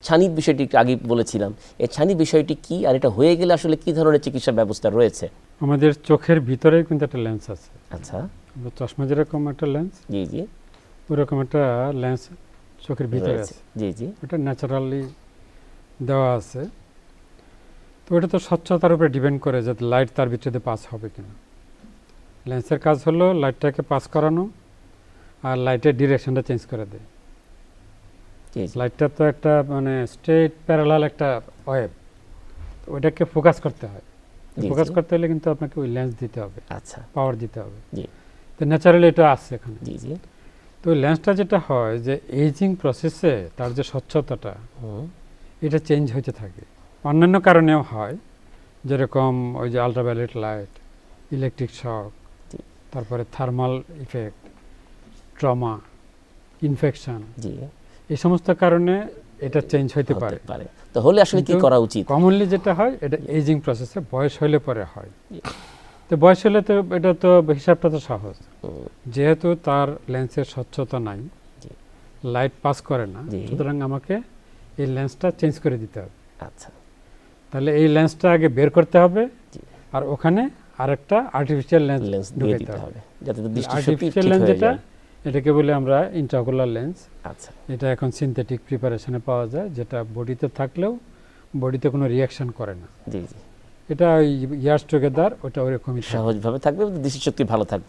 ছানির বিষয়টি একটু আগে বলেছিলাম, এই ছানি বিষয়টি কি, আর এটা হয়ে গেলে আসলে কি ধরনের চিকিৎসা ব্যবস্থা রয়েছে? আমাদের চোখের ভিতরেই কিন্তু একটা লেন্স আছে। আচ্ছা, আমরা চশমা যেরকম একটা লেন্স, জি জি, ওরকম একটা লেন্স চোখের ভিতরে রয়েছে, আছে। জি জি, ওটা ন্যাচারালি দেওয়া আছে। তো ওটা তো স্বচ্ছতার উপরে ডিপেন্ড করে যে লাইট তার ভিতরে পাস হবে কিনা। লেন্সের কাজ হলো লাইটটাকে পাস করানো আর লাইটের ডিরেকশনটা চেঞ্জ করে দেয়। জি জি, লাইটটা তো একটা মানে স্ট্রেট প্যারালাল একটা ওয়েভ, ওইটাকে ফোকাস করতে হয়। জি, ফোকাস জি। করতে হলে কিন্তু আপনাকে ওই লেন্স দিতে হবে, আচ্ছা, পাওয়ার দিতে হবে। জি তো ন্যাচারালি এটা আছে এখানে। জি জি, তো ওই লেন্সটা যেটা হয় যে এইজিং প্রসেসে তার যে স্বচ্ছতাটা হুম, এটা চেঞ্জ হতে থাকে। অন্যান্য কারণেও হয়, যেরকম ওই যে আলট্রাভায়োলেট লাইট, ইলেকট্রিক শক, জি তারপরে থার্মাল ইফেক্ট, ট্রমা, ইনফেকশন, জি, এই সমস্ত কারণে এটা চেঞ্জ হতে হতে পারে। পারে। তো হলে আসলে কি কিন্তু করা উচিত? কমনলি যেটা হয় এটা এইজিং প্রসেসে বয়স হলে পরে হয়। জি। তো বয়স হলে তো এটা তো হিসাবটা তো সহজ, হুম, যেহেতু তার লেন্সের স্বচ্ছতা নাই, জি লাইট পাস করে না, জি, সুতরাং আমাকে এই লেন্সটা চেঞ্জ করে দিতে হবে। আচ্ছা, তাহলে এই লেন্সটা আগে বের করতে হবে, জি, আর ওখানে আরেকটা আর্টিফিশিয়াল লেন্স লেন্স দিয়ে ঢুকাইতে দিতে হবে। হবে যাতে তো দৃষ্টিশক্তি আর্টিফিশিয়াল ঠিক লেন্স হয়ে যেটা, যায়। এটাকে বলে আমরা ইন্ট্রাকুলার লেন্স। আচ্ছা, এটা এখন সিনথেটিক প্রিপারেশনে পাওয়া যায়, যেটা বডিতে থাকলেও বডিতে কোনো রিয়াকশন করে না। জি জি, এটা ইয়ার্স টুগেদার ওটা ওরকমই থাকে। সহজভাবে থাকবে, দৃষ্টিশক্তি ভালো থাকবে।